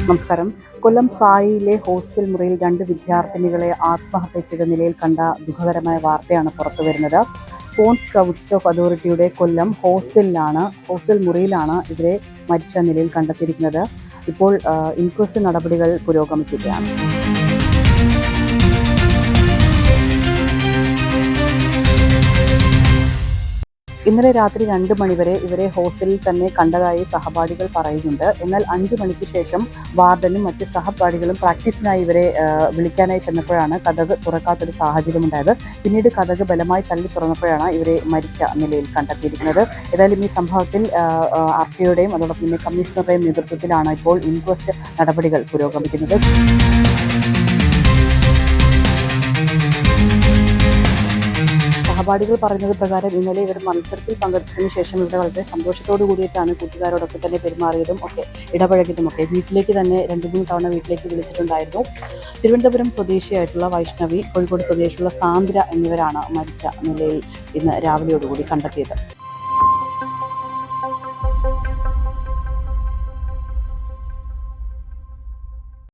നമസ്കാരം. കൊല്ലം സായിയിലെ ഹോസ്റ്റൽ മുറിയിൽ 2 വിദ്യാർത്ഥിനികളെ ആത്മഹത്യ ചെയ്ത നിലയിൽ കണ്ട ദുഃഖകരമായ വാർത്തയാണ് പുറത്തുവരുന്നത്. സ്പോർട്സ് സ്കൗട്ട്സ് ഓഫ് അതോറിറ്റിയുടെ കൊല്ലം ഹോസ്റ്റൽ മുറിയിലാണ് ഇവരെ മരിച്ച നിലയിൽ കണ്ടെത്തിയിരിക്കുന്നത്. ഇപ്പോൾ ഇൻക്വസ്റ്റ് നടപടികൾ പുരോഗമിക്കുകയാണ്. ഇന്നലെ രാത്രി 2 മണിവരെ ഇവരെ ഹോസ്റ്റലിൽ തന്നെ കണ്ടതായി സഹപാഠികൾ പറയുന്നുണ്ട്. എന്നാൽ 5 മണിക്ക് ശേഷം വാർഡനും മറ്റ് സഹപാഠികളും പ്രാക്ടീസിനായി ഇവരെ വിളിക്കാനായി ചെന്നപ്പോഴാണ് കതക് തുറക്കാത്തൊരു സാഹചര്യമുണ്ടായത്. പിന്നീട് കതക് ബലമായി തള്ളി തുറന്നപ്പോഴാണ് ഇവരെ മരിച്ച നിലയിൽ കണ്ടെത്തിയിരിക്കുന്നത്. ഏതായാലും ഈ സംഭവത്തിൽ RTOയുടെയും അതോടൊപ്പം തന്നെ കമ്മീഷണറുടെയും നേതൃത്വത്തിലാണ് ഇപ്പോൾ ഇൻക്വസ്റ്റ് നടപടികൾ പുരോഗമിക്കുന്നത്. സഹപാഠികൾ പറയുന്നത് പ്രകാരം ഇന്നലെ ഇവർ മത്സരത്തിൽ പങ്കെടുത്തതിന് ശേഷം ഇവിടെ വളരെ സന്തോഷത്തോടു കൂടിയിട്ടാണ് കൂട്ടുകാരോടൊക്കെ തന്നെ പെരുമാറിയതും ഒക്കെ ഇടപഴകിയതുമൊക്കെ. വീട്ടിലേക്ക് തന്നെ 2-3 തവണ വീട്ടിലേക്ക് വിളിച്ചിട്ടുണ്ടായിരുന്നു. തിരുവനന്തപുരം സ്വദേശിയായിട്ടുള്ള വൈഷ്ണവി, കോഴിക്കോട് സ്വദേശിയുള്ള സാന്ദ്ര എന്നിവരാണ് മരിച്ച നിലയിൽ ഇന്ന് രാവിലെയോടുകൂടി കണ്ടെത്തിയത്.